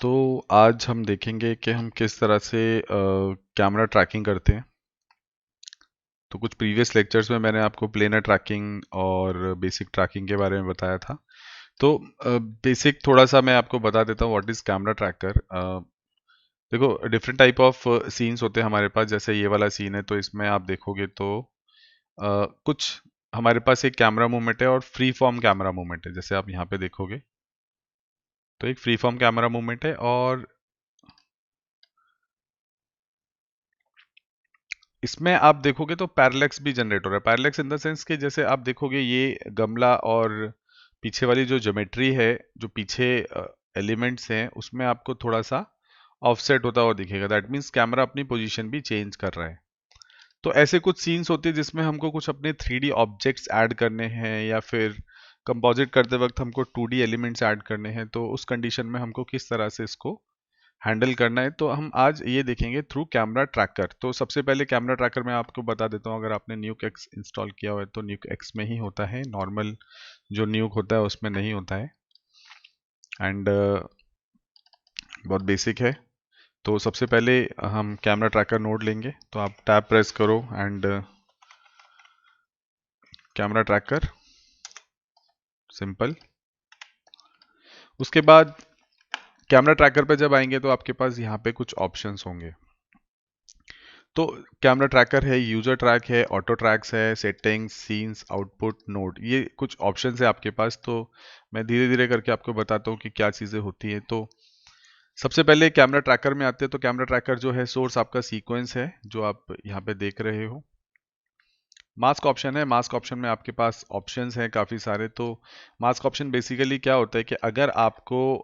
तो आज हम देखेंगे कि हम किस तरह से कैमरा ट्रैकिंग करते हैं। तो कुछ प्रीवियस लेक्चर्स में मैंने आपको प्लेनर ट्रैकिंग और बेसिक ट्रैकिंग के बारे में बताया था। तो बेसिक थोड़ा सा मैं आपको बता देता हूँ व्हाट इज़ कैमरा ट्रैकर। देखो, डिफरेंट टाइप ऑफ सीन्स होते हैं हमारे पास। जैसे ये वाला सीन है तो इसमें आप देखोगे तो कुछ हमारे पास एक कैमरा मूवमेंट है और फ्री फॉर्म कैमरा मूवमेंट है। जैसे आप यहाँ पे देखोगे तो एक फ्री फॉर्म कैमरा मूवमेंट है और इसमें आप देखोगे तो पैरेलैक्स भी जनरेट हो रहा है। पैरेलैक्स इन द सेंस कि जैसे आप देखोगे ये गमला और पीछे वाली जो ज्योमेट्री है, जो पीछे एलिमेंट्स हैं, उसमें आपको थोड़ा सा ऑफसेट होता हुआ दिखेगा। दैट मीन्स कैमरा अपनी पोजीशन भी चेंज कर रहा है। तो ऐसे कुछ सीन्स होते हैं जिसमें हमको कुछ अपने 3D ऑब्जेक्ट्स ऐड करने हैं या फिर कंपोजिट करते वक्त हमको 2D एलिमेंट्स ऐड करने हैं। तो उस कंडीशन में हमको किस तरह से इसको हैंडल करना है, तो हम आज ये देखेंगे थ्रू कैमरा ट्रैकर। तो सबसे पहले कैमरा ट्रैकर मैं आपको बता देता हूँ। अगर आपने न्यूक एक्स इंस्टॉल किया हुआ है तो न्यूक एक्स में ही होता है, नॉर्मल जो न्यूक होता है उसमें नहीं होता है। एंड बहुत बेसिक है। तो सबसे पहले हम कैमरा ट्रैकर नोड लेंगे। तो आप टैब प्रेस करो एंड कैमरा ट्रैकर, सिंपल। उसके बाद कैमरा ट्रैकर पे जब आएंगे तो आपके पास यहाँ पे कुछ ऑप्शंस होंगे। तो कैमरा ट्रैकर है, यूजर ट्रैक है, ऑटो ट्रैक्स है, सेटिंग्स, सीन्स, आउटपुट, नोड, ये कुछ ऑप्शंस है आपके पास। तो मैं धीरे धीरे करके आपको बताता हूँ कि क्या चीज़ें होती हैं। तो सबसे पहले कैमरा ट्रैकर में आते हैं। तो कैमरा ट्रैकर जो है, सोर्स आपका सीक्वेंस है जो आप यहाँ पे देख रहे हो। मास्क ऑप्शन है। मास्क ऑप्शन में आपके पास ऑप्शंस हैं काफ़ी सारे। तो मास्क ऑप्शन बेसिकली क्या होता है कि अगर आपको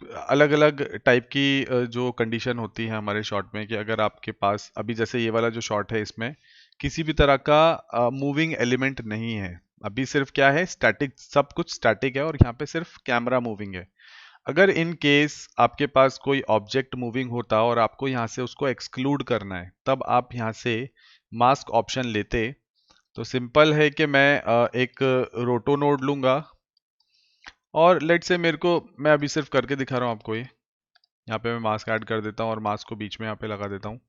अलग अलग टाइप की जो कंडीशन होती है हमारे शॉट में, कि अगर आपके पास अभी जैसे ये वाला जो शॉट है इसमें किसी भी तरह का मूविंग एलिमेंट नहीं है। अभी सिर्फ क्या है, स्टैटिक, सब कुछ स्टैटिक है और यहाँ पे सिर्फ कैमरा मूविंग है। अगर इन केस आपके पास कोई ऑब्जेक्ट मूविंग होता और आपको यहाँ से उसको एक्सक्लूड करना है, तब आप यहाँ से मास्क ऑप्शन लेते। तो सिंपल है कि मैं एक रोटो नोड लूंगा और लेट से मेरे को, मैं अभी सिर्फ करके दिखा रहा हूँ आपको ये। यहाँ पे मैं मास्क ऐड कर देता हूँ और मास्क को बीच में यहाँ पे लगा देता हूँ।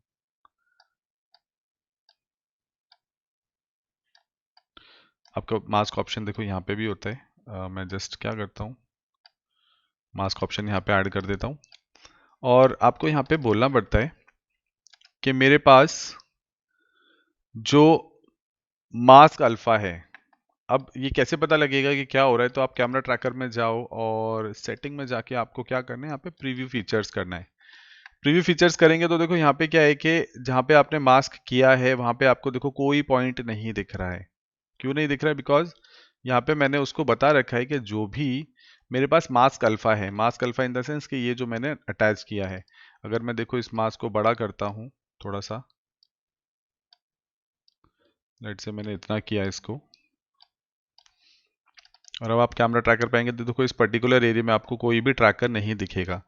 आपका मास्क ऑप्शन देखो यहाँ पे भी होता है। मैं जस्ट क्या करता हूँ, मास्क ऑप्शन यहाँ पे ऐड कर देता हूँ और आपको यहाँ पे बोलना पड़ता है कि मेरे पास जो मास्क अल्फा है। अब ये कैसे पता लगेगा कि क्या हो रहा है? तो आप कैमरा ट्रैकर में जाओ और सेटिंग में जाके आपको क्या करना है, यहाँ पे प्रीव्यू फीचर्स करना है। प्रीव्यू फीचर्स करेंगे तो देखो यहाँ पे क्या है कि जहाँ पे आपने मास्क किया है वहां पे आपको देखो कोई पॉइंट नहीं दिख रहा है। क्यों नहीं दिख रहा है? बिकॉज यहाँ पे मैंने उसको बता रखा है कि जो भी मेरे पास मास्क अल्फा है, mask alpha in the sense कि ये जो मैंने अटैच किया है। अगर मैं देखो इस मास्क को बड़ा करता हूँ थोड़ा सा, लेट से मैंने इतना किया इसको, और अब आप कैमरा ट्रैकर पे आएंगे तो देखो इस पर्टिकुलर एरिया में आपको कोई भी ट्रैकर नहीं दिखेगा।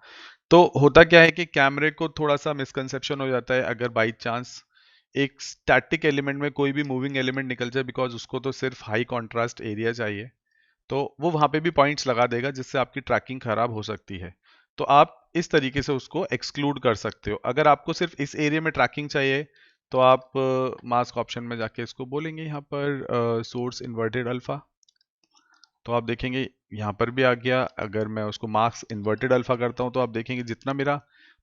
तो होता क्या है कि कैमरे को थोड़ा सा मिसकंसेप्शन हो जाता है अगर बाई चांस एक स्टैटिक एलिमेंट में कोई भी मूविंग एलिमेंट निकल जाए, बिकॉज उसको तो सिर्फ हाई कॉन्ट्रास्ट एरिया चाहिए। तो वो वहां पे भी पॉइंट्स लगा देगा जिससे आपकी ट्रैकिंग खराब हो सकती है। तो आप इस तरीके से उसको एक्सक्लूड कर सकते हो। अगर आपको सिर्फ इस एरिया में ट्रैकिंग चाहिए तो आप मास्क ऑप्शन में जाके इसको बोलेंगे यहाँ पर सोर्स इन्वर्टेड अल्फा। तो आप देखेंगे यहाँ पर भी आ गया। अगर मैं उसको मास्क इन्वर्टेड अल्फा करता हूँ तो आप देखेंगे जितना मेरा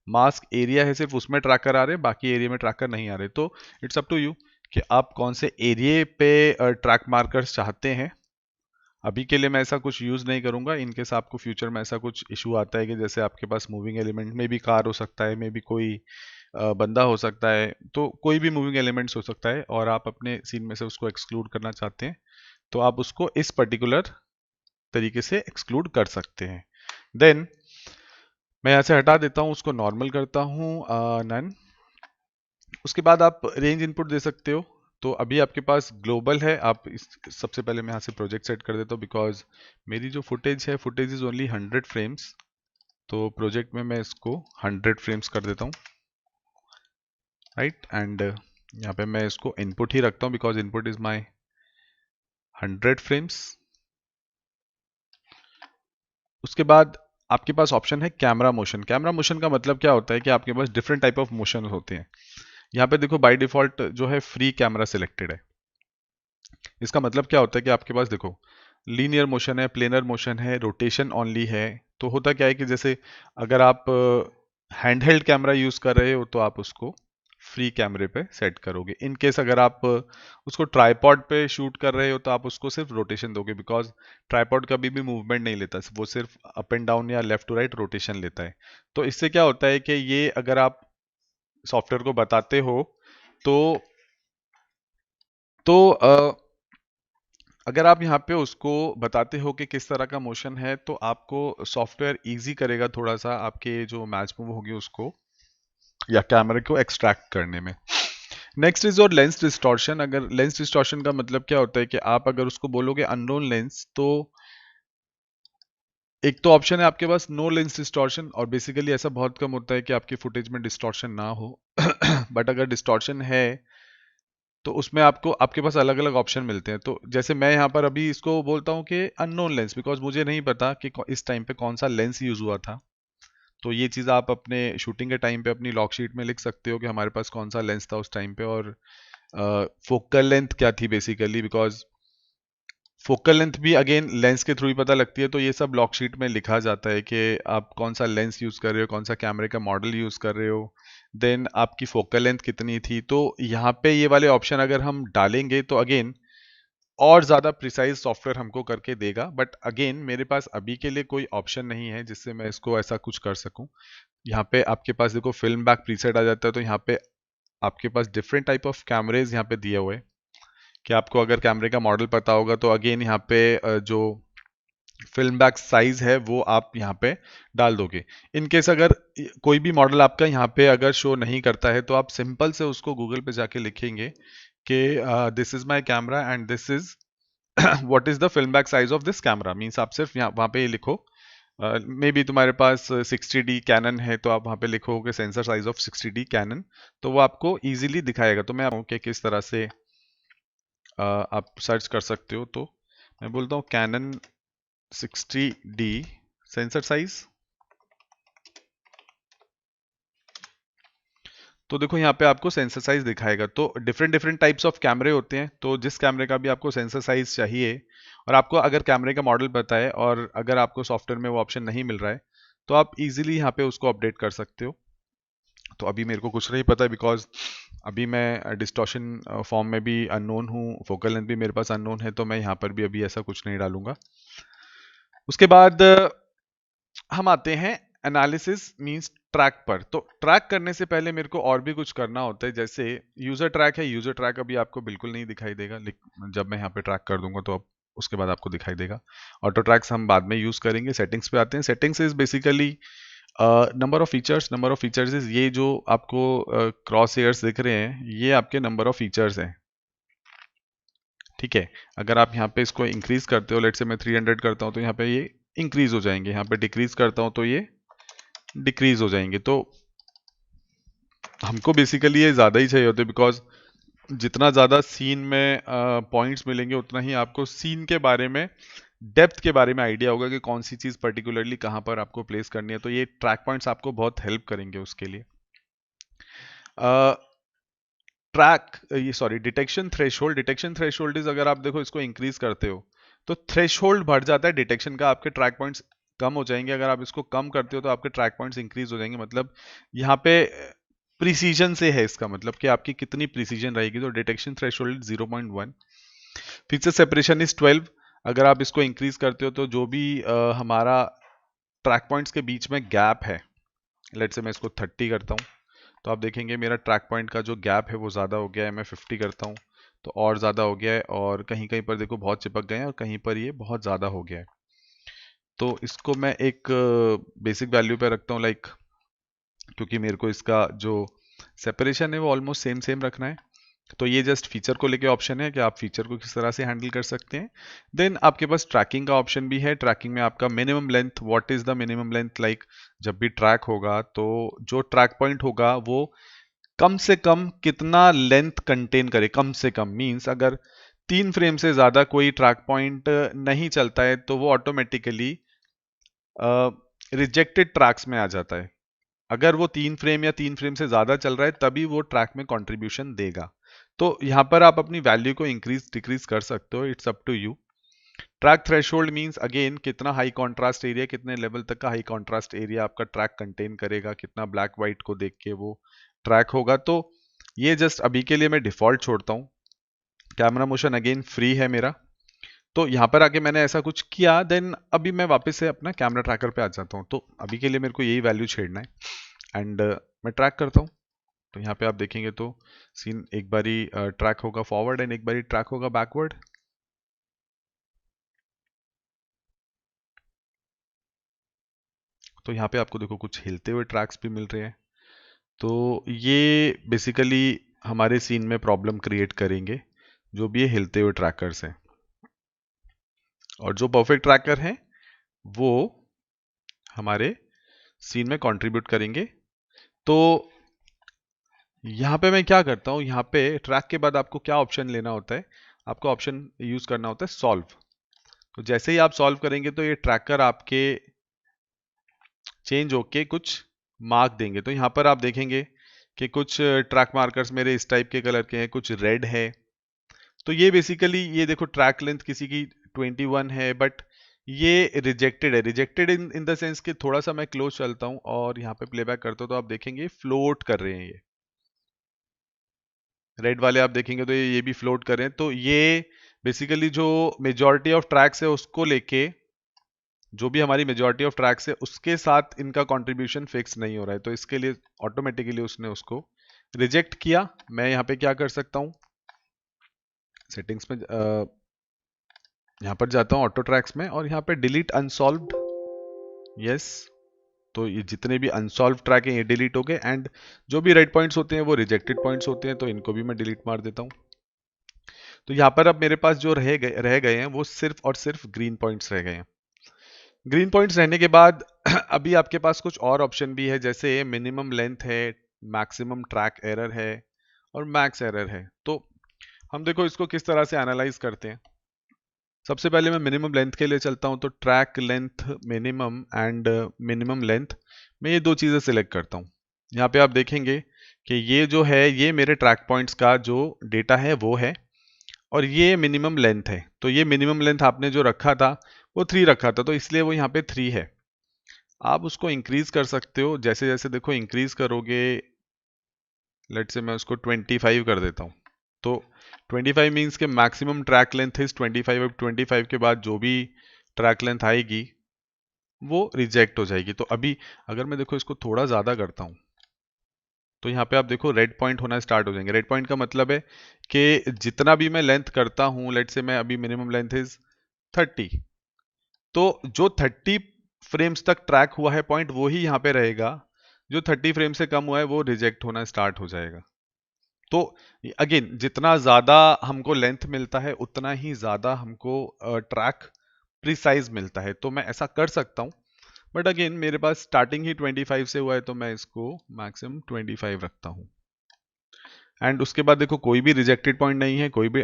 मास्क एरिया है सिर्फ उसमें ट्रैकर आ रहे हैं, बाकी एरिया में ट्रैकर नहीं आ रहे। तो इट्स अप टू यू कि आप कौन से एरिया पे ट्रैक मार्कर्स चाहते हैं। अभी के लिए मैं ऐसा कुछ यूज़ नहीं करूंगा। इनकेस आपको फ्यूचर में ऐसा कुछ इशू आता है कि जैसे आपके पास मूविंग एलिमेंट में भी कार हो सकता है, मे भी कोई बंदा हो सकता है, तो कोई भी मूविंग एलिमेंट्स हो सकता है और आप अपने सीन में से उसको एक्सक्लूड करना चाहते हैं, तो आप उसको इस पर्टिकुलर तरीके से एक्सक्लूड कर सकते हैं। देन मैं यहाँ से हटा देता हूँ, उसको नॉर्मल करता हूँ, नन। उसके बाद आप रेंज इनपुट दे सकते हो। तो अभी आपके पास ग्लोबल है। आप सबसे पहले मैं यहाँ से प्रोजेक्ट सेट कर देता हूँ बिकॉज मेरी जो फुटेज है, फुटेज इज ओनली 100 फ्रेम्स। तो प्रोजेक्ट में मैं इसको 100 फ्रेम्स कर देता हूँ, राइट। एंड यहाँ पे मैं इसको इनपुट ही रखता हूँ because input is my 100 frames. उसके बाद आपके पास ऑप्शन है कैमरा मोशन। कैमरा मोशन का मतलब क्या होता है कि आपके पास डिफरेंट टाइप ऑफ मोशन होते हैं। यहाँ पे देखो बाय डिफॉल्ट जो है फ्री कैमरा सिलेक्टेड है। इसका मतलब क्या होता है कि आपके पास देखो लीनियर मोशन है, प्लेनर मोशन है, रोटेशन ओनली है। तो होता क्या है कि जैसे अगर आप हैंडहेल्ड कैमरा यूज कर रहे हो तो आप उसको फ्री कैमरे पे सेट करोगे। इन केस अगर आप उसको ट्राइपॉड पे शूट कर रहे हो तो आप उसको सिर्फ रोटेशन दोगे, बिकॉज ट्राइपॉड कभी भी मूवमेंट नहीं लेता, वो सिर्फ अप एंड डाउन या लेफ्ट टू राइट रोटेशन लेता है। तो इससे क्या होता है कि ये अगर आप सॉफ्टवेयर को बताते हो तो अगर आप यहाँ पे उसको बताते हो कि किस तरह का मोशन है तो आपको सॉफ्टवेयर इजी करेगा थोड़ा सा आपके जो मैच मूव होगी उसको या कैमरे को एक्सट्रैक्ट करने में। नेक्स्ट इज और लेंस डिस्टॉर्शन। अगर लेंस डिस्टॉर्शन का मतलब क्या होता है कि आप अगर उसको बोलोगे अननोन लेंस, तो एक तो ऑप्शन है आपके पास नो लेंस डिस्टॉर्शन, और बेसिकली ऐसा बहुत कम होता है कि आपकी फुटेज में डिस्टॉर्शन ना हो बट अगर डिस्टॉर्शन है तो उसमें आपको आपके पास अलग अलग ऑप्शन मिलते हैं। तो जैसे मैं यहाँ पर अभी इसको बोलता हूँ कि अननोन लेंस, बिकॉज मुझे नहीं पता कि इस टाइम पे कौन सा लेंस यूज हुआ था। तो ये चीज़ आप अपने शूटिंग के टाइम पे अपनी लॉग शीट में लिख सकते हो कि हमारे पास कौन सा लेंस था उस टाइम पे, और फोकल लेंथ क्या थी बेसिकली, बिकॉज फोकल लेंथ भी अगेन लेंस के थ्रू ही पता लगती है। तो ये सब लॉग शीट में लिखा जाता है कि आप कौन सा लेंस यूज कर रहे हो, कौन सा कैमरे का मॉडल यूज कर रहे हो, देन आपकी फोकल लेंथ कितनी थी। तो यहाँ पे ये वाले ऑप्शन अगर हम डालेंगे तो अगेन और ज़्यादा प्रिसाइज सॉफ्टवेयर हमको करके देगा। बट अगेन मेरे पास अभी के लिए कोई ऑप्शन नहीं है जिससे मैं इसको ऐसा कुछ कर सकूं। यहाँ पे आपके पास देखो फिल्म बैक प्रीसेट आ जाता है, तो यहाँ पे आपके पास डिफरेंट टाइप ऑफ कैमरेज यहाँ पे दिए हुए हैं कि आपको अगर कैमरे का मॉडल पता होगा तो अगेन यहाँ पे जो फिल्म बैक साइज है वो आप यहाँ पे डाल दोगे। इन केस अगर कोई भी मॉडल आपका यहाँ पे अगर शो नहीं करता है तो आप सिंपल से उसको गूगल पे जाके लिखेंगे कि this is my camera and this is what is the film back size of this camera. Means आप सिर्फ यहाँ वहाँ पे ये लिखो, मे बी तुम्हारे पास 60D कैनन है तो आप वहाँ पे लिखोगे sensor size of 60D cannon, तो वो आपको इजीली दिखाएगा। तो मैं आपको कि किस तरह से आप सर्च कर सकते हो। तो मैं बोलता हूँ कैनन 60D सेंसर साइज। तो देखो यहाँ पे आपको सेंसर साइज दिखाएगा। तो डिफरेंट डिफरेंट टाइप्स ऑफ कैमरे होते हैं, तो जिस कैमरे का भी आपको सेंसर साइज चाहिए और आपको अगर कैमरे का मॉडल पता है और अगर आपको सॉफ्टवेयर में वो ऑप्शन नहीं मिल रहा है तो आप इजीली यहाँ पे उसको अपडेट कर सकते हो। तो अभी मेरे को कुछ नहीं पता है बिकॉज अभी मैं डिस्टॉर्शन फॉर्म में भी अननोन हूँ, फोकल लेंथ भी मेरे पास अननोन है, तो मैं यहाँ पर भी अभी ऐसा कुछ नहीं डालूंगा। उसके बाद हम आते हैं एनालिसिस मींस ट्रैक पर। तो ट्रैक करने से पहले मेरे को और भी कुछ करना होता है, जैसे यूजर ट्रैक है। यूजर ट्रैक अभी आपको बिल्कुल नहीं दिखाई देगा, जब मैं यहाँ पे ट्रैक कर दूंगा तो अब उसके बाद आपको दिखाई देगा। ऑटो ट्रैक्स हम बाद में यूज करेंगे। सेटिंग्स पे आते हैं। Settings is basically number of features. Number of features is ये जो आपको क्रॉस एयर्स दिख रहे हैं ये आपके नंबर ऑफ फीचर्स हैं, ठीक है। अगर आप यहाँ पे इसको इंक्रीज करते हो, लेट से मैं 300 करता हूँ तो यहाँ पे ये इंक्रीज हो जाएंगे, यहाँ पे डिक्रीज करता हूँ तो ये डिक्रीज हो जाएंगे। तो हमको बेसिकली ये ज़्यादा ही चाहिए होते हैं, बिकॉज जितना ज़्यादा सीन में पॉइंट्स मिलेंगे उतना ही आपको सीन के बारे में, डेप्थ के बारे में आइडिया होगा कि कौन सी चीज़ पर्टिकुलरली कहाँ पर आपको प्लेस करनी है। तो ये ट्रैक पॉइंट्स आपको बहुत हेल्प करेंगे उसके लिए। ट्रैक ये sorry detection threshold. Detection threshold is अगर आप देखो इसको इंक्रीज करते हो तो थ्रेशोल्ड बढ़ जाता है डिटेक्शन का, आपके ट्रैक पॉइंट्स कम हो जाएंगे। अगर आप इसको कम करते हो तो आपके ट्रैक पॉइंट्स इंक्रीज हो जाएंगे। मतलब यहाँ पे प्रिसीजन से है इसका मतलब कि आपकी कितनी प्रिसीजन रहेगी। तो detection threshold 0.1। Feature separation is 12। अगर आप इसको इंक्रीज करते हो तो जो भी हमारा ट्रैक पॉइंट्स के बीच में गैप है, लेट से मैं इसको 30 करता हूँ तो आप देखेंगे मेरा ट्रैक पॉइंट का जो गैप है वो ज़्यादा हो गया है। मैं 50 करता हूँ तो और ज़्यादा हो गया है, और कहीं कहीं पर देखो बहुत चिपक गए हैं और कहीं पर ये बहुत ज़्यादा हो गया है। तो इसको मैं एक बेसिक वैल्यू पे रखता हूँ, लाइक क्योंकि मेरे को इसका जो सेपरेशन है वो ऑलमोस्ट सेम सेम रखना है। तो ये जस्ट फीचर को लेके ऑप्शन है कि आप फीचर को किस तरह से हैंडल कर सकते हैं। देन आपके पास ट्रैकिंग का ऑप्शन भी है। ट्रैकिंग में आपका minimum length, what is the minimum length, like जब भी ट्रैक होगा तो जो ट्रैक पॉइंट होगा वो कम से कम कितना लेंथ कंटेन करे। कम से कम मींस अगर 3 फ्रेम से ज्यादा कोई ट्रैक पॉइंट नहीं चलता है तो वो ऑटोमेटिकली रिजेक्टेड ट्रैक्स में आ जाता है। अगर वो 3 फ्रेम या 3 फ्रेम से ज्यादा चल रहा है तभी वो ट्रैक में कंट्रीब्यूशन देगा। तो यहाँ पर आप अपनी वैल्यू को इंक्रीज डिक्रीज कर सकते हो, it's up to you. Track threshold means again कितना हाई कॉन्ट्रास्ट एरिया, कितने लेवल तक का हाई कॉन्ट्रास्ट एरिया आपका ट्रैक कंटेन करेगा, कितना ब्लैक व्हाइट को देख के वो ट्रैक होगा। तो ये जस्ट अभी के लिए मैं डिफॉल्ट छोड़ता हूँ। कैमरा मोशन अगेन फ्री है मेरा। तो यहाँ पर आके मैंने ऐसा कुछ किया, देन अभी मैं वापस से अपना कैमरा ट्रैकर पे आ जाता हूँ। तो अभी के लिए मेरे को यही वैल्यू छेड़ना है एंड मैं ट्रैक करता हूँ। तो यहाँ पे आप देखेंगे तो सीन एक बारी ट्रैक होगा फॉरवर्ड एंड एक बारी ट्रैक होगा बैकवर्ड। तो यहाँ पे आपको देखो कुछ हिलते हुए ट्रैक्स भी मिल रहे हैं। तो ये बेसिकली हमारे सीन में प्रॉब्लम क्रिएट करेंगे, जो भी ये हिलते हुए ट्रैकर्स हैं। और जो परफेक्ट ट्रैकर हैं वो हमारे सीन में कंट्रीब्यूट करेंगे। तो यहाँ पे मैं क्या करता हूँ, यहाँ पे ट्रैक के बाद आपको क्या ऑप्शन लेना होता है, आपको ऑप्शन यूज करना होता है सॉल्व। तो जैसे ही आप सॉल्व करेंगे तो ये ट्रैकर आपके चेंज होके कुछ मार्क देंगे। तो यहाँ पर आप देखेंगे कि कुछ ट्रैक मार्कर्स मेरे इस टाइप के कलर के हैं, कुछ रेड है। तो ये बेसिकली ये देखो ट्रैक लेंथ किसी की 21 है, बट ये रिजेक्टेड है। रिजेक्टेड इन द सेंस कि थोड़ा सा मैं क्लोज चलता हूँ और यहाँ पे प्लेबैक करता हूँ तो आप देखेंगे फ्लोट कर रहे हैं। ये रेड वाले आप देखेंगे तो ये भी फ्लोट कर रहे हैं। तो ये बेसिकली जो मेजॉरिटी ऑफ ट्रैक्स है उसको लेके, जो भी हमारी मेजॉरिटी ऑफ ट्रैक्स है उसके साथ इनका कंट्रीब्यूशन फिक्स नहीं हो रहा है। तो इसके लिए ऑटोमेटिकली उसने उसको रिजेक्ट किया। मैं यहाँ पे क्या कर सकता हूँ, सेटिंग्स में यहाँ पर जाता हूँ ऑटो ट्रैक्स में और यहाँ पे डिलीट अनसॉल्व्ड, यस। तो ये जितने भी अनसॉल्व ट्रैक हैं ये डिलीट हो गए एंड जो भी रेड पॉइंट्स होते हैं वो रिजेक्टेड पॉइंट्स होते हैं, तो इनको भी मैं डिलीट मार देता हूँ। तो यहाँ पर अब मेरे पास जो रह गए हैं वो सिर्फ और सिर्फ ग्रीन पॉइंट्स रह गए हैं। ग्रीन पॉइंट्स रहने के बाद अभी आपके पास कुछ और ऑप्शन भी है, जैसे मिनिमम लेंथ है, मैक्सिमम ट्रैक एरर है और मैक्स एरर है। तो हम देखो इसको किस तरह से एनालाइज करते हैं। सबसे पहले मैं मिनिमम लेंथ के लिए चलता हूं। तो track length minimum and minimum length, मैं ये दो चीजें सिलेक्ट करता हूं। यहाँ पे आप देखेंगे कि ये जो है ये मेरे ट्रैक पॉइंट्स का जो डेटा है वो है और ये मिनिमम लेंथ है। तो ये मिनिमम लेंथ आपने जो रखा था वो 3 रखा था, तो इसलिए वो यहाँ पे 3 है। आप उसको इंक्रीज कर सकते हो जैसे जैसे देखो इंक्रीज करोगे। लेट से मैं उसको 25 कर देता हूँ। तो 25 मीन्स के मैक्सिमम ट्रैक लेंथ इज 25। अब 25 के बाद जो भी ट्रैक लेंथ आएगी वो रिजेक्ट हो जाएगी। तो अभी अगर मैं देखो इसको थोड़ा ज़्यादा करता हूँ तो यहाँ पे आप देखो रेड पॉइंट होना स्टार्ट हो जाएंगे। रेड पॉइंट का मतलब है कि जितना भी मैं लेंथ करता हूँ, लेट से मैं अभी मिनिमम लेंथ इज 30, तो जो 30 फ्रेम्स तक ट्रैक हुआ है पॉइंट वो ही यहाँ पे रहेगा। जो 30 फ्रेम से कम हुआ है वो रिजेक्ट होना स्टार्ट हो जाएगा। तो अगेन जितना ज्यादा हमको लेंथ मिलता है उतना ही ज्यादा हमको ट्रैक प्रिसाइज मिलता है। तो मैं ऐसा कर सकता हूँ, बट अगेन मेरे पास स्टार्टिंग ही 25 से हुआ है तो मैं इसको मैक्सिमम 25 रखता हूँ। एंड उसके बाद देखो कोई भी रिजेक्टेड पॉइंट नहीं है, कोई भी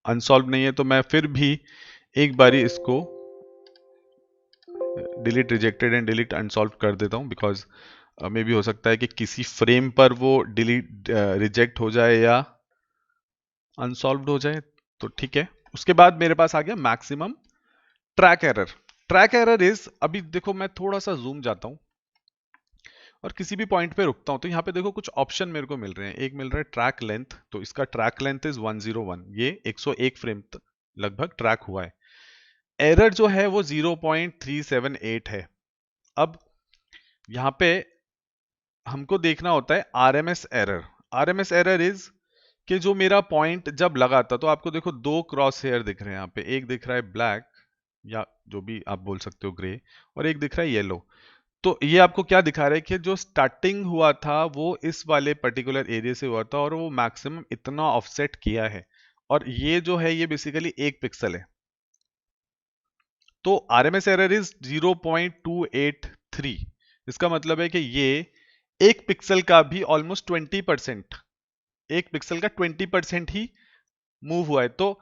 अनसॉल्व नहीं है, तो मैं फिर भी एक बारी इसको delete rejected and delete unsolved कर देता हूँ, बिकॉज मे भी हो सकता है कि किसी फ्रेम पर वो डिलीट रिजेक्ट हो जाए या अनसॉल्व्ड हो जाए। तो ठीक है। उसके बाद मेरे पास आ गया maximum track error. Track error is, अभी देखो मैं थोड़ा सा जूम जाता हूं और किसी भी पॉइंट पे रुकता हूं तो यहाँ पे देखो कुछ ऑप्शन मेरे को मिल रहे हैं। एक मिल रहा है ट्रैक लेंथ, तो इसका ट्रैक लेंथ इज 101, ये 101 फ्रेम लगभग ट्रैक हुआ है। एरर जो है वो 0.378 है। अब यहाँ पे हमको देखना होता है RMS error. RMS error is कि जो मेरा पॉइंट जब लगा था, तो आपको देखो दो क्रॉस हेयर दिख रहे हैं यहाँ पे, एक दिख रहा है ब्लैक या जो भी आप बोल सकते हो ग्रे, और एक दिख रहा है येलो। तो ये आपको क्या दिखा रहा है कि जो स्टार्टिंग हुआ था वो इस वाले पर्टिकुलर एरिया से हुआ था और वो मैक्सिमम इतना ऑफसेट किया है, और ये जो है ये बेसिकली 1 पिक्सल है। तो आरएमएस एरर इज 0.283। इसका मतलब है कि ये 1 पिक्सल का भी ऑलमोस्ट 20%, 1 पिक्सल का 20% ही मूव हुआ है। तो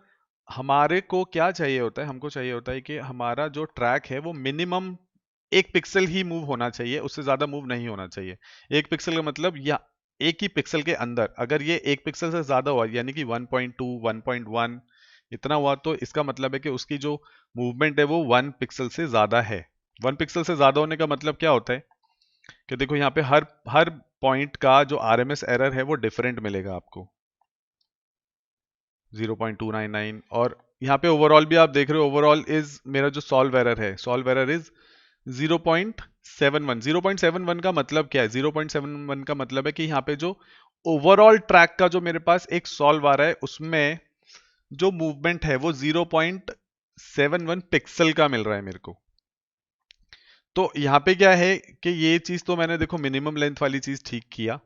हमारे को क्या चाहिए होता है, हमको चाहिए होता है कि हमारा जो ट्रैक है वो मिनिमम एक पिक्सल ही मूव होना चाहिए, उससे ज्यादा मूव नहीं होना चाहिए। एक पिक्सल का मतलब या एक ही पिक्सल के अंदर अगर ये एक पिक्सल से ज्यादा हुआ यानी कि 1.2 1.1 इतना हुआ तो इसका मतलब है कि उसकी जो मूवमेंट है वो 1 पिक्सल से ज्यादा है। 1 पिक्सल से ज्यादा होने का मतलब क्या होता है कि देखो यहाँ पे हर हर पॉइंट का जो आरएमएस एरर है वो डिफरेंट मिलेगा आपको 0.299। और यहाँ पे ओवरऑल भी आप देख रहे हो, ओवरऑल इज मेरा जो सॉल्व एरर है, सॉल्व एरर इज 0.71। 0.71 का मतलब क्या है? 0.71 का मतलब है कि यहाँ पे जो ओवरऑल ट्रैक का जो मेरे पास एक सॉल्व आ रहा है उसमें जो मूवमेंट है वो 0.71 पिक्सल का मिल रहा है मेरे को। तो यहाँ पे क्या है कि ये चीज तो मैंने देखो मिनिमम लेंथ वाली चीज ठीक किया।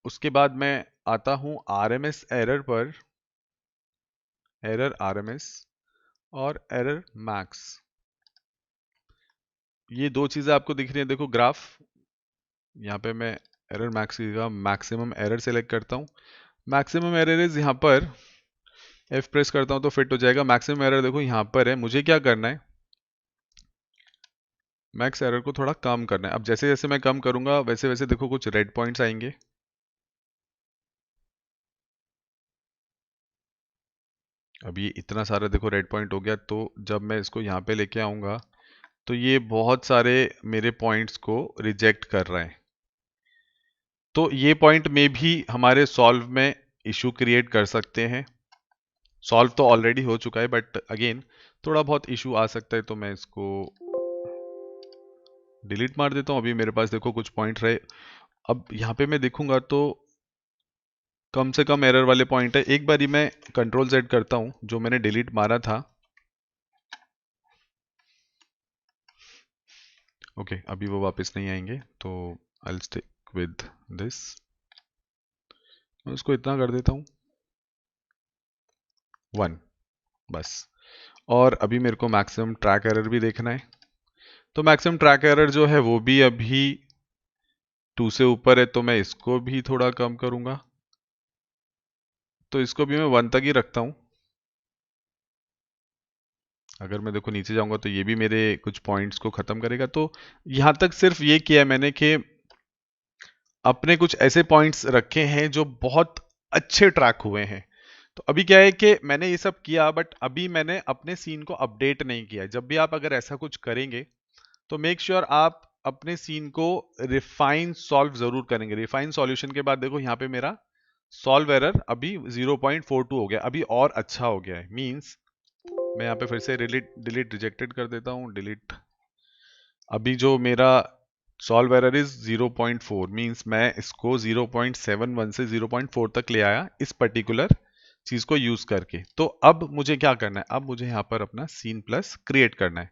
उसके बाद मैं आता हूं आरएमएस एरर पर, एरर आरएमएस और एरर मैक्स। ये दो चीजें आपको दिख रही हैं, देखो ग्राफ। यहाँ पे मैं एरर मैक्स का मैक्सिमम एरर सेलेक्ट करता हूँ। मैक्सिमम एरर इज यहाँ पर एफ प्रेस करता हूँ तो फिट हो जाएगा। मैक्सिमम एरर देखो यहाँ पर है, मुझे क्या करना है, मैक्स एरर को थोड़ा कम करना है। अब जैसे जैसे मैं कम करूंगा वैसे वैसे देखो कुछ रेड पॉइंट्स आएंगे। अब ये इतना सारा देखो रेड पॉइंट हो गया, तो जब मैं इसको यहाँ पे लेके आऊंगा तो ये बहुत सारे मेरे पॉइंट्स को रिजेक्ट कर रहा है। तो ये पॉइंट में भी हमारे सॉल्व में इशू क्रिएट कर सकते हैं। सॉल्व तो ऑलरेडी हो चुका है बट अगेन थोड़ा बहुत इशू आ सकता है, तो मैं इसको डिलीट मार देता हूँ। अभी मेरे पास देखो कुछ पॉइंट रहे। अब यहाँ पे मैं देखूंगा तो कम से कम एरर वाले पॉइंट है। एक बारी मैं कंट्रोल Z करता हूँ, जो मैंने डिलीट मारा था। ओके अभी वो वापस नहीं आएंगे, तो I will stick with this. मैं उसको इतना कर देता हूँ 1 बस। और अभी मेरे को मैक्सिमम ट्रैक एरर भी देखना है, तो मैक्सिमम ट्रैक एरर जो है वो भी अभी 2 से ऊपर है, तो मैं इसको भी थोड़ा कम करूंगा। तो इसको भी मैं 1 तक ही रखता हूँ। अगर मैं देखो नीचे जाऊंगा तो ये भी मेरे कुछ पॉइंट्स को खत्म करेगा। तो यहाँ तक सिर्फ ये किया है मैंने कि अपने कुछ ऐसे पॉइंट्स रखे हैं जो बहुत अच्छे ट्रैक हुए हैं। तो अभी क्या है कि मैंने ये सब किया बट अभी मैंने अपने सीन को अपडेट नहीं किया। जब भी आप अगर ऐसा कुछ करेंगे तो मेक श्योर आप अपने सीन को रिफाइन सॉल्व जरूर करेंगे। रिफाइन सॉल्यूशन के बाद देखो यहाँ पे मेरा सॉल्व एरर अभी 0.42 हो गया, अभी और अच्छा हो गया है। मींस मैं यहाँ पे फिर से डिलीट डिलीट रिजेक्टेड कर देता हूँ, डिलीट। अभी जो मेरा सॉल्व एरर इज 0.4, मींस मैं इसको 0.71 से 0.4 तक ले आया इस पर्टिकुलर चीज को यूज करके। तो अब मुझे क्या करना है, अब मुझे यहाँ पर अपना सीन प्लस क्रिएट करना है।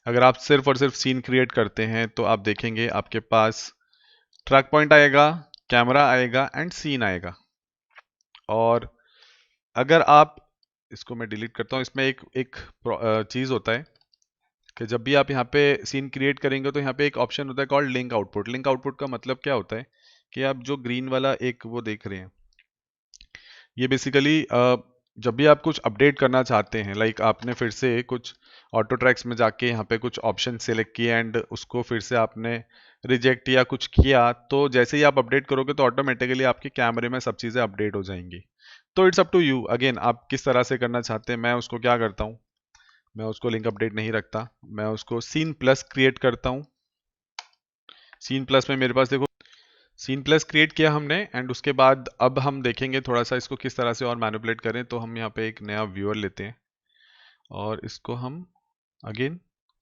अगर आप सिर्फ और सिर्फ सीन क्रिएट करते हैं तो आप देखेंगे आपके पास ट्रैक पॉइंट आएगा, कैमरा आएगा एंड सीन आएगा। और अगर आप इसको मैं डिलीट करता हूँ, इसमें एक एक चीज होता है कि जब भी आप यहाँ पे सीन क्रिएट करेंगे तो यहाँ पे एक ऑप्शन होता है called link output. Link output का मतलब क्या होता है कि आप जो ग्रीन वाला एक वो देख रहे हैं, ये बेसिकली जब भी आप कुछ अपडेट करना चाहते हैं, लाइक आपने फिर से कुछ ऑटो ट्रैक्स में जाके यहाँ पे कुछ ऑप्शन सेलेक्ट किए एंड उसको फिर से आपने रिजेक्ट या कुछ किया, तो जैसे ही आप अपडेट करोगे तो ऑटोमेटिकली आपके कैमरे में सब चीज़ें अपडेट हो जाएंगी। तो it's up to you again, आप किस तरह से करना चाहते हैं। मैं उसको क्या करता हूँ, मैं उसको लिंक अपडेट नहीं रखता, मैं उसको सीन प्लस क्रिएट करता हूँ। सीन प्लस में मेरे पास देखो सीन प्लस क्रिएट किया हमने एंड उसके बाद अब हम देखेंगे थोड़ा सा इसको किस तरह से और मैनिपुलेट करें। तो हम यहाँ पे एक नया व्यूअर लेते हैं और इसको हम अगेन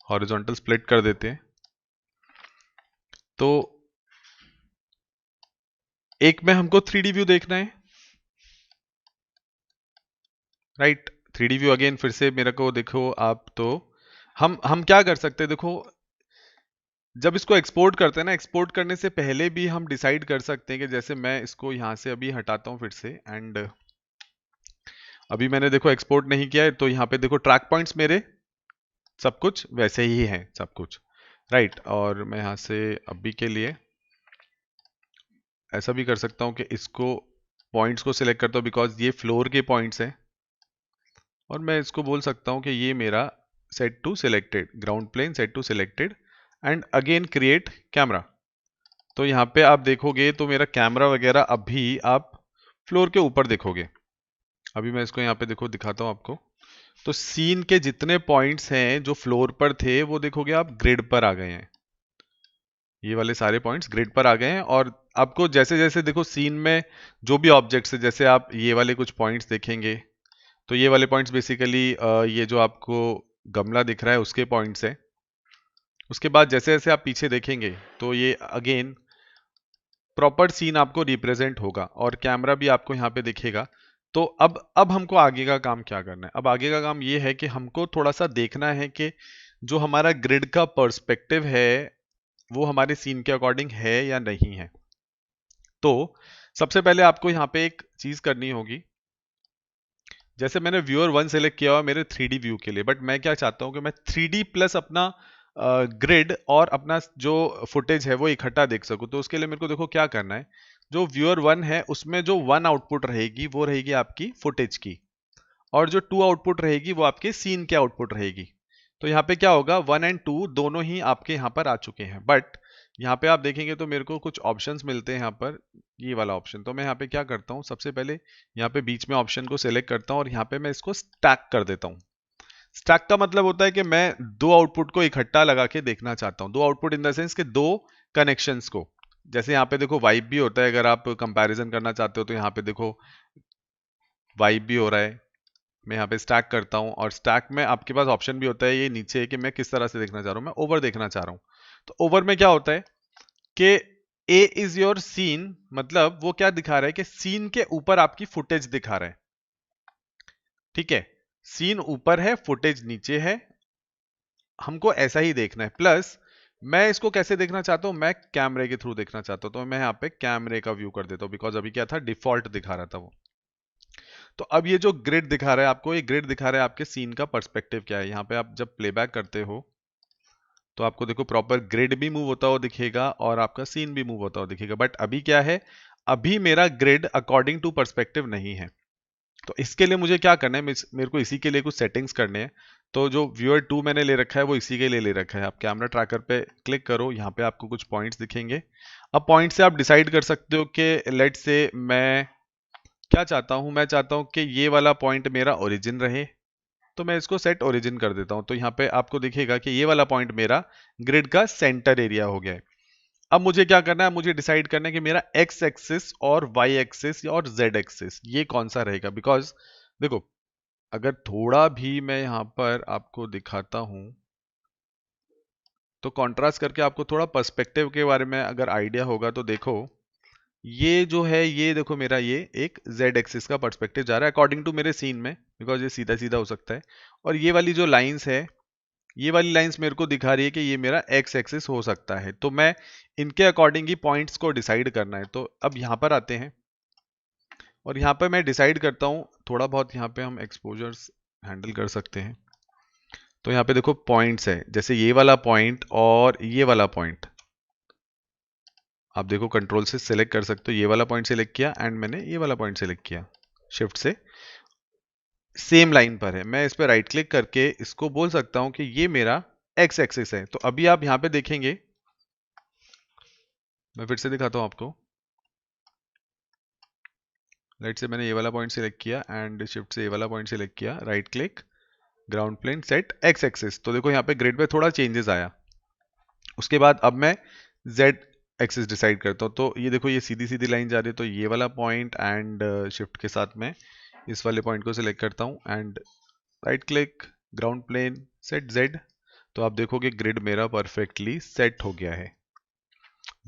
हॉरिजॉन्टल स्प्लिट कर देते हैं। तो एक में हमको 3D व्यू देखना है, राइट। 3D व्यू अगेन फिर से मेरे को देखो आप, तो हम क्या कर सकते हैं, देखो जब इसको एक्सपोर्ट करते हैं ना, एक्सपोर्ट करने से पहले भी हम डिसाइड कर सकते हैं कि जैसे मैं इसको यहाँ से अभी हटाता हूँ फिर से एंड अभी मैंने देखो एक्सपोर्ट नहीं किया है, तो यहाँ पे देखो ट्रैक पॉइंट्स मेरे सब कुछ वैसे ही है सब कुछ, राइट। और मैं यहाँ से अभी के लिए ऐसा भी कर सकता हूँ कि इसको पॉइंट्स को सिलेक्ट करता हूँ बिकॉज ये फ्लोर के पॉइंट्स हैं, और मैं इसको बोल सकता हूँ कि ये मेरा set to selected, ground plane set to selected and again create camera. तो यहाँ पे आप देखोगे तो मेरा कैमरा वगैरह अभी आप फ्लोर के ऊपर देखोगे। अभी मैं इसको यहाँ पे देखो दिखाता हूँ आपको। तो सीन के जितने पॉइंट्स हैं जो फ्लोर पर थे वो देखोगे आप ग्रिड पर आ गए हैं। ये वाले सारे पॉइंट्स ग्रिड पर आ गए हैं और आपको जैसे जैसे देखो सीन में जो भी ऑब्जेक्ट्स है, जैसे आप ये वाले कुछ पॉइंट्स देखेंगे तो ये वाले पॉइंट्स बेसिकली ये जो आपको गमला दिख रहा है उसके पॉइंट्स हैं। उसके बाद जैसे जैसे आप पीछे देखेंगे तो ये अगेन प्रॉपर सीन आपको रिप्रेजेंट होगा और कैमरा भी आपको यहाँ पे दिखेगा। तो अब हमको आगे का काम क्या करना है? अब आगे का काम ये है कि हमको थोड़ा सा देखना है कि जो हमारा ग्रिड का पर्सपेक्टिव है वो हमारे सीन के अकॉर्डिंग है या नहीं है। तो सबसे पहले आपको यहाँ पे एक चीज करनी होगी। जैसे मैंने व्यूअर 1 सेलेक्ट किया हुआ मेरे 3D व्यू के लिए, बट मैं क्या चाहता हूँ कि मैं 3D प्लस अपना ग्रिड और अपना जो फुटेज है वो इकट्ठा देख सकूं। तो उसके लिए मेरे को देखो क्या करना है। जो व्यूअर 1 है उसमें जो 1 आउटपुट रहेगी वो रहेगी आपकी फुटेज की, और जो 2 आउटपुट रहेगी वो आपके सीन की आउटपुट रहेगी। तो यहाँ पे क्या होगा, 1 एंड 2 दोनों ही आपके यहाँ पर आ चुके हैं, बट यहाँ पे आप देखेंगे तो मेरे को कुछ ऑप्शंस मिलते हैं यहाँ पर, ये वाला ऑप्शन। तो मैं यहाँ पे क्या करता हूँ, सबसे पहले यहाँ पे बीच में ऑप्शन को सिलेक्ट करता हूँ और यहाँ पे मैं इसको स्टैक कर देता हूँ। स्टैक का मतलब होता है कि मैं दो आउटपुट को इकट्ठा लगा के देखना चाहता हूँ। दो आउटपुट इन द सेंस के दो कनेक्शंस को। जैसे यहाँ पे देखो वाइब भी होता है, अगर आप कंपैरिजन करना चाहते हो तो यहाँ पे देखो वाइब भी हो रहा है। मैं यहाँ पे स्टैक करता हूँ और स्टैक में आपके पास ऑप्शन भी होता है ये नीचे कि मैं किस तरह से देखना चाह रहा हूँ, मैं ओवर देखना चाह रहा हूँ। तो ओवर में क्या होता है कि ए इज योर सीन, मतलब वो क्या दिखा रहा है कि सीन के ऊपर आपकी फुटेज दिखा रहा है। ठीक है, सीन ऊपर है फुटेज नीचे है, हमको ऐसा ही देखना है। प्लस मैं इसको कैसे देखना चाहता हूं, मैं कैमरे के थ्रू देखना चाहता हूं। तो मैं यहाँ पे कैमरे का व्यू कर देता हूं, बिकॉज अभी क्या था डिफॉल्ट दिखा रहा था वो। तो अब ये जो ग्रिड दिखा रहा है आपको, ये ग्रिड दिखा रहा है आपके सीन का पर्सपेक्टिव क्या है। यहाँ पे आप जब प्लेबैक करते हो तो आपको देखो प्रॉपर ग्रिड भी मूव होता हुआ दिखेगा और आपका सीन भी मूव होता हुआ दिखेगा। बट अभी क्या है, अभी मेरा ग्रिड अकॉर्डिंग टू पर्सपेक्टिव नहीं है। तो इसके लिए मुझे क्या करना है, मेरे को इसी के लिए कुछ सेटिंग्स करने हैं। तो जो व्यूअर 2 मैंने ले रखा है वो इसी के लिए ले रखा है। आप कैमरा ट्रैकर पे क्लिक करो, यहाँ पे आपको कुछ पॉइंट्स दिखेंगे। अब पॉइंट से आप डिसाइड कर सकते हो कि लेट से मैं क्या चाहता हूँ, मैं चाहता हूँ कि ये वाला पॉइंट मेरा ओरिजिन रहे, तो मैं इसको सेट ओरिजिन कर देता हूँ। तो यहाँ पे आपको दिखेगा कि ये वाला पॉइंट मेरा ग्रिड का सेंटर एरिया हो गया है। अब मुझे क्या करना है, मुझे डिसाइड करना है कि मेरा एक्स एक्सिस और वाई एक्सिस और जेड एक्सिस ये कौन सा रहेगा। बिकॉज देखो अगर थोड़ा भी मैं यहाँ पर आपको दिखाता हूं तो कॉन्ट्रास्ट करके आपको थोड़ा पर्सपेक्टिव के बारे में अगर आइडिया होगा तो देखो ये जो है, ये देखो मेरा ये एक जेड एक्सिस का पर्सपेक्टिव जा रहा है अकॉर्डिंग टू मेरे सीन में, बिकॉज ये सीधा सीधा हो सकता है। और ये वाली जो लाइंस है, ये वाली लाइंस मेरे को दिखा रही है कि ये मेरा एक्स एक्सिस हो सकता है। तो मैं इनके अकॉर्डिंग ही पॉइंट्स को डिसाइड करना है। तो अब यहाँ पर आते हैं और यहाँ पर मैं डिसाइड करता हूँ थोड़ा बहुत, यहाँ पे हम एक्सपोजर्स हैंडल कर सकते हैं। तो यहाँ पे देखो पॉइंट्स है, जैसे ये वाला पॉइंट और ये वाला पॉइंट, आप देखो कंट्रोल से सिलेक्ट कर सकते हो। ये वाला पॉइंट सिलेक्ट किया एंड मैंने ये वाला पॉइंट सिलेक्ट किया, शिफ्ट से सेम लाइन पर है। मैं इस पर राइट क्लिक करके इसको बोल सकता हूं कि ये मेरा एक्स एक्सिस है। तो अभी आप यहां पे देखेंगे, मैं फिर से दिखाता हूं आपको। राइट से मैंने ये वाला पॉइंट सिलेक्ट किया एंड शिफ्ट से ये वाला पॉइंट सिलेक्ट किया, right click, ground plane set x axis. तो देखो यहाँ पे ग्रिड पे थोड़ा चेंजेस आया। उसके बाद अब मैं जेड एक्सिस डिसाइड करता हूँ। तो ये देखो ये सीधी सीधी लाइन जा रही है, तो ये वाला पॉइंट एंड शिफ्ट के साथ में इस वाले पॉइंट को सिलेक्ट करता हूँ and right click, ground plane set Z. तो आप देखोगे ग्रिड मेरा परफेक्टली सेट हो गया है।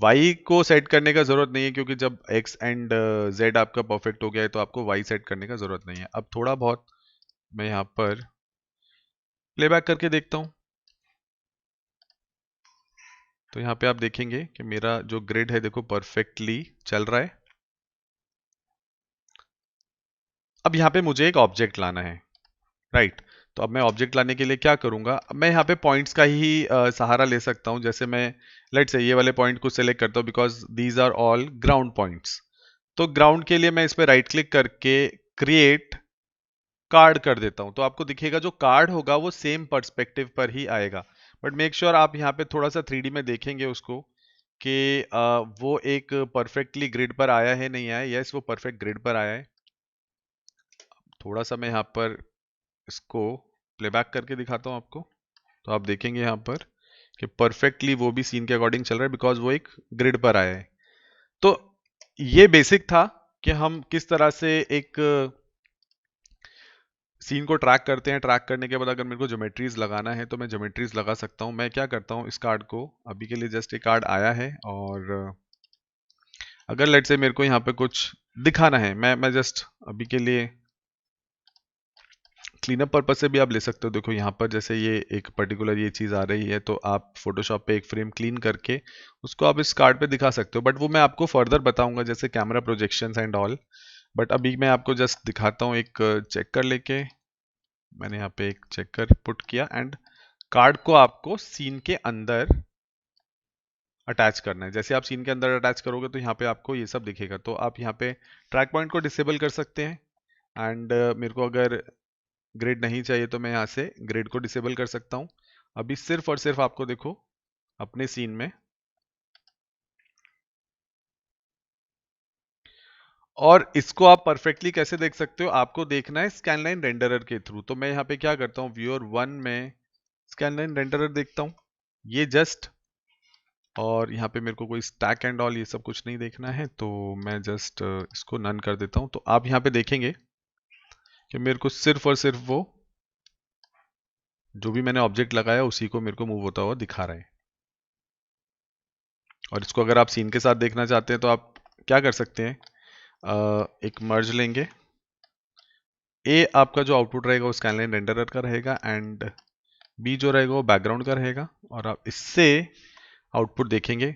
वाई को सेट करने का जरूरत नहीं है, क्योंकि जब एक्स एंड जेड आपका परफेक्ट हो गया है तो आपको वाई सेट करने का जरूरत नहीं है। अब थोड़ा बहुत मैं यहाँ पर प्लेबैक करके देखता हूँ। तो यहाँ पे आप देखेंगे कि मेरा जो ग्रिड है देखो परफेक्टली चल रहा है। अब यहाँ पे मुझे एक ऑब्जेक्ट लाना है, राइट। तो अब मैं ऑब्जेक्ट लाने के लिए क्या करूंगा, अब मैं यहाँ पे पॉइंट्स का ही सहारा ले सकता हूँ। जैसे मैं लेट से ये वाले पॉइंट को सिलेक्ट करता हूँ, because these are all ground points. तो ग्राउंड के लिए मैं इस पे राइट क्लिक करके क्रिएट कार्ड कर देता हूं, तो आपको दिखेगा जो कार्ड होगा वो सेम पर्सपेक्टिव पर ही आएगा। बट मेक श्योर आप यहाँ पे थोड़ा सा 3D में देखेंगे उसको कि वो एक परफेक्टली ग्रिड पर आया है नहीं आया। यस, वो परफेक्ट ग्रिड पर आया है। थोड़ा सा मैं यहाँ पर इसको प्लेबैक करके दिखाता हूँ आपको, तो आप देखेंगे यहाँ पर कि परफेक्टली वो भी सीन के अकॉर्डिंग चल रहा है, बिकॉज वो एक ग्रिड पर आया है। तो ये बेसिक था कि हम किस तरह से एक सीन को ट्रैक करते हैं। ट्रैक करने के बाद अगर मेरे को ज्योमेट्रीज लगाना है तो मैं ज्योमेट्रीज लगा सकता हूँ। मैं क्या करता हूँ, इस कार्ड को अभी के लिए जस्ट एक कार्ड आया है, और अगर लेट से मेरे को यहाँ पे कुछ दिखाना है, मैं जस्ट अभी के लिए क्लीनअप पर्पज से भी आप ले सकते हो। देखो यहाँ पर जैसे ये एक पर्टिकुलर ये चीज़ आ रही है, तो आप फोटोशॉप पे एक फ्रेम क्लीन करके उसको आप इस कार्ड पे दिखा सकते हो। बट वो मैं आपको फर्दर बताऊंगा, जैसे camera projections and all. But अभी मैं आपको जस्ट दिखाता हूँ एक चेकर लेके। मैंने यहाँ पे एक चेकर पुट किया, एंड कार्ड को आपको सीन के अंदर अटैच करना है। जैसे आप सीन के अंदर अटैच करोगे तो यहाँ पे आपको ये सब दिखेगा। तो आप यहाँ पे ट्रैक पॉइंट को डिसेबल कर सकते हैं, एंड मेरे को अगर ग्रिड नहीं चाहिए तो मैं यहाँ से ग्रिड को डिसेबल कर सकता हूँ। अभी सिर्फ और सिर्फ आपको देखो अपने सीन में, और इसको आप परफेक्टली कैसे देख सकते हो, आपको देखना है स्कैनलाइन रेंडरर के थ्रू। तो मैं यहाँ पे क्या करता हूँ, व्यूअर 1 में स्कैनलाइन रेंडरर देखता हूँ, ये जस्ट, और यहाँ पे मेरे को कोई स्टैक एंड ऑल ये सब कुछ नहीं देखना है, तो मैं जस्ट इसको नन कर देता हूँ। तो आप यहाँ पे देखेंगे कि मेरे को सिर्फ और सिर्फ वो जो भी मैंने ऑब्जेक्ट लगाया उसी को मेरे को मूव होता हुआ दिखा रहा है। और इसको अगर आप सीन के साथ देखना चाहते हैं तो आप क्या कर सकते हैं, एक मर्ज लेंगे। ए आपका जो आउटपुट रहेगा वो स्कैनलाइन रेंडरर का रहेगा, एंड बी जो रहेगा वो बैकग्राउंड का रहेगा, और आप इससे आउटपुट देखेंगे।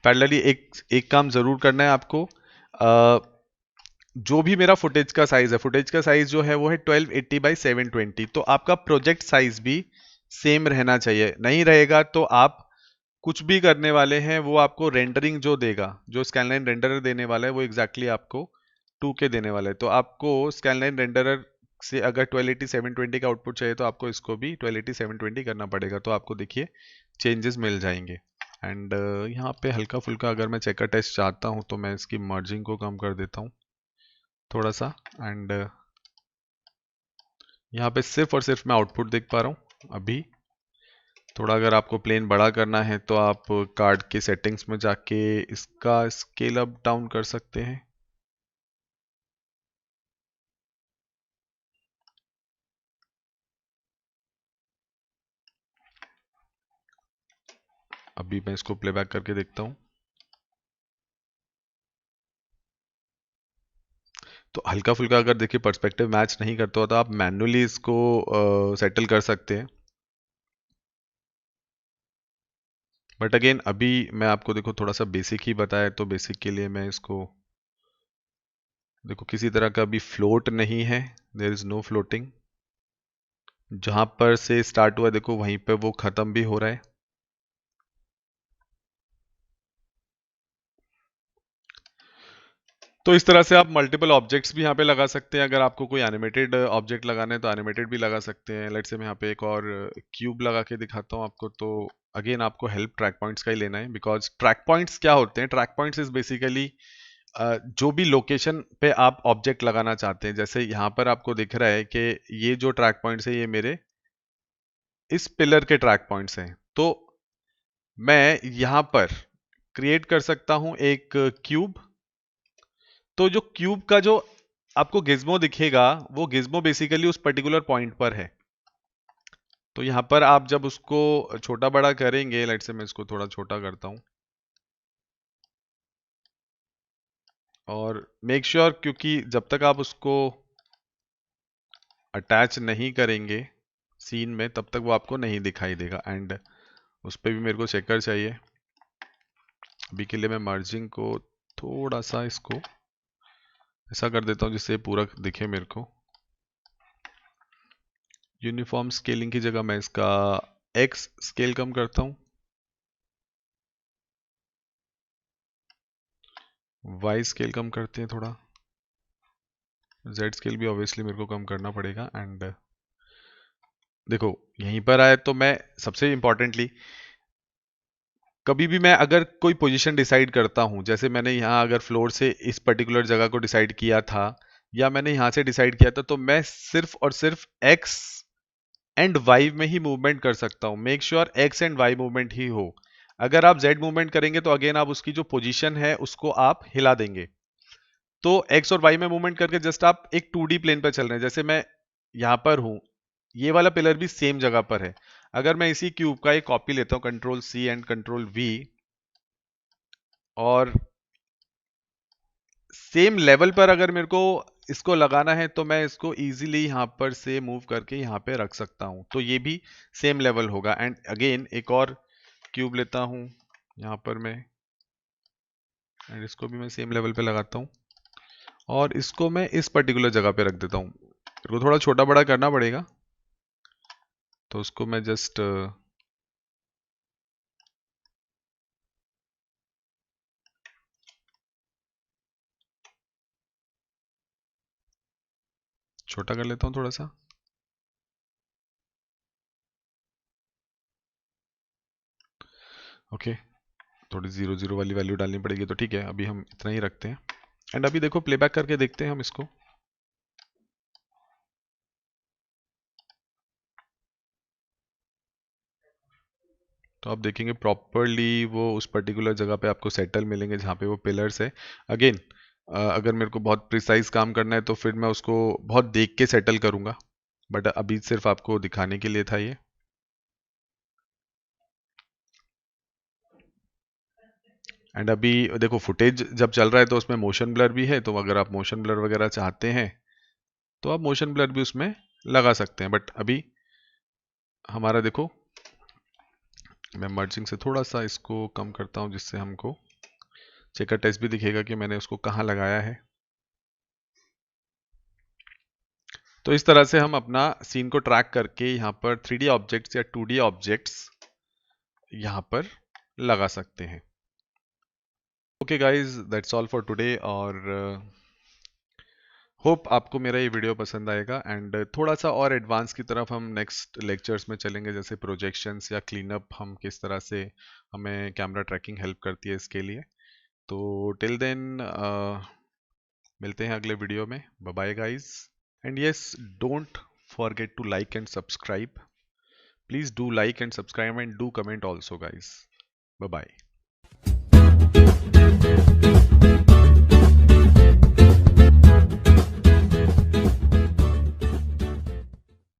पैरेलली एक एक काम जरूर करना है आपको, जो भी मेरा फुटेज का साइज है, फुटेज का साइज जो है वो है 1280 बाई 720। तो आपका प्रोजेक्ट साइज भी सेम रहना चाहिए। नहीं रहेगा तो आप कुछ भी करने वाले हैं, वो आपको रेंडरिंग जो देगा, जो स्कैनलाइन रेंडरर देने वाला है वो एग्जैक्टली आपको 2K देने वाला है। तो आपको स्कैनलाइन रेंडरर से अगर 1280 720 का आउटपुट चाहिए तो आपको इसको भी 1280 720 करना पड़ेगा। तो आपको देखिए चेंजेस मिल जाएंगे। एंड यहाँ पे हल्का फुल्का अगर मैं चेकर टेस्ट चाहता हूँ तो मैं इसकी मर्जिंग को कम कर देता हूँ थोड़ा सा, एंड यहाँ पे सिर्फ और सिर्फ मैं आउटपुट देख पा रहा हूँ अभी। थोड़ा अगर आपको प्लेन बड़ा करना है तो आप कार्ड के सेटिंग्स में जाके इसका स्केल अप डाउन कर सकते हैं। अभी मैं इसको प्लेबैक करके देखता हूँ, तो हल्का फुल्का अगर देखिए पर्सपेक्टिव मैच नहीं करता हो तो आप मैन्युअली इसको सेटल कर सकते हैं। बट अगेन अभी मैं आपको देखो थोड़ा सा बेसिक ही बताया, तो बेसिक के लिए मैं इसको देखो किसी तरह का भी फ्लोट नहीं है, देयर इज नो फ्लोटिंग। जहां पर से स्टार्ट हुआ देखो वहीं पे वो खत्म भी हो रहा है। तो इस तरह से आप मल्टीपल ऑब्जेक्ट्स भी यहाँ पे लगा सकते हैं। अगर आपको कोई एनिमेटेड ऑब्जेक्ट लगाना है तो एनिमेटेड भी लगा सकते हैं। लेट्स से मैं यहाँ पे एक और क्यूब लगा के दिखाता हूँ आपको। तो अगेन आपको हेल्प ट्रैक पॉइंट्स का ही लेना है, बिकॉज ट्रैक पॉइंट्स क्या होते हैं, ट्रैक पॉइंट्स इज बेसिकली जो भी लोकेशन पे आप ऑब्जेक्ट लगाना चाहते हैं। जैसे यहाँ पर आपको दिख रहा है कि ये जो ट्रैक पॉइंट्स है ये मेरे इस पिलर के ट्रैक पॉइंट्स हैं। तो मैं यहाँ पर क्रिएट कर सकता हूँ एक क्यूब। तो जो क्यूब का जो आपको गिज्मो दिखेगा वो गिज्मो बेसिकली उस पर्टिकुलर पॉइंट पर है। तो यहाँ पर आप जब उसको छोटा बड़ा करेंगे, लेट से मैं इसको थोड़ा छोटा करता हूँ, और मेक श्योर क्योंकि जब तक आप उसको अटैच नहीं करेंगे सीन में तब तक वो आपको नहीं दिखाई देगा। एंड उस पर भी मेरे को चेकर चाहिए। अभी के लिए मैं मार्जिन को थोड़ा सा इसको ऐसा कर देता हूँ जिससे पूरा दिखे मेरे को। यूनिफॉर्म स्केलिंग की जगह मैं इसका एक्स स्केल कम करता हूँ, वाई स्केल कम करते हैं थोड़ा, जेड स्केल भी ऑब्वियसली मेरे को कम करना पड़ेगा। एंड देखो यहीं पर आए तो मैं सबसे इंपॉर्टेंटली कभी भी मैं अगर कोई पोजीशन डिसाइड करता हूं, जैसे मैंने यहाँ अगर फ्लोर से इस पर्टिकुलर जगह को डिसाइड किया था या मैंने यहाँ से डिसाइड किया था, तो मैं सिर्फ और सिर्फ एक्स एंड वाई में ही मूवमेंट कर सकता हूँ। Make sure x and y movement ही हो। अगर आप जेड मूवमेंट करेंगे तो अगेन आप उसकी जो पोजीशन है उसको आप हिला देंगे। तो एक्स और वाई में मूवमेंट करके जस्ट आप एक 2D प्लेन पर चल रहे हैं। जैसे मैं यहां पर हूं, ये वाला पिलर भी सेम जगह पर है। अगर मैं इसी क्यूब का एक कॉपी लेता हूं, control C and control V, और सेम लेवल पर अगर मेरे को इसको लगाना है तो मैं इसको इजीली यहां पर से मूव करके यहां पे रख सकता हूं, तो ये भी सेम लेवल होगा। एंड अगेन एक और क्यूब लेता हूं यहां पर मैं, एंड इसको भी मैं सेम लेवल पे लगाता हूं और इसको मैं इस पर्टिकुलर जगह पे रख देता हूं। मेरे को थोड़ा छोटा बड़ा करना पड़ेगा, तो उसको मैं जस्ट छोटा कर लेता हूँ थोड़ा सा। ओके, थोड़ी 0 0 वाली वैल्यू डालनी पड़ेगी, तो ठीक है अभी हम इतना ही रखते हैं। एंड अभी देखो प्लेबैक करके देखते हैं हम इसको। तो आप देखेंगे प्रॉपरली वो उस पर्टिकुलर जगह पे आपको सेटल मिलेंगे जहाँ पे वो पिलर्स है। अगेन अगर मेरे को बहुत प्रिसाइज काम करना है तो फिर मैं उसको बहुत देख के सेटल करूँगा, बट अभी सिर्फ आपको दिखाने के लिए था ये। एंड अभी देखो फुटेज जब चल रहा है तो उसमें मोशन ब्लर भी है, तो अगर आप मोशन ब्लर वगैरह चाहते हैं तो आप मोशन ब्लर भी उसमें लगा सकते हैं। बट अभी हमारा देखो, मैं मर्जिंग से थोड़ा सा इसको कम करता हूं जिससे हमको चेकर टेस्ट भी दिखेगा कि मैंने उसको कहाँ लगाया है। तो इस तरह से हम अपना सीन को ट्रैक करके यहाँ पर 3D ऑब्जेक्ट्स या 2D ऑब्जेक्ट्स यहाँ पर लगा सकते हैं। Okay guys, that's all for today. और होप आपको मेरा ये वीडियो पसंद आएगा। एंड थोड़ा सा और एडवांस की तरफ हम नेक्स्ट लेक्चर्स में चलेंगे, जैसे प्रोजेक्शंस या क्लीनअप, हम किस तरह से हमें कैमरा ट्रैकिंग हेल्प करती है इसके लिए। तो टिल देन मिलते हैं अगले वीडियो में। Bye bye guys. And yes, don't forget to like and subscribe. Please do like and subscribe and do comment also guys. Bye bye.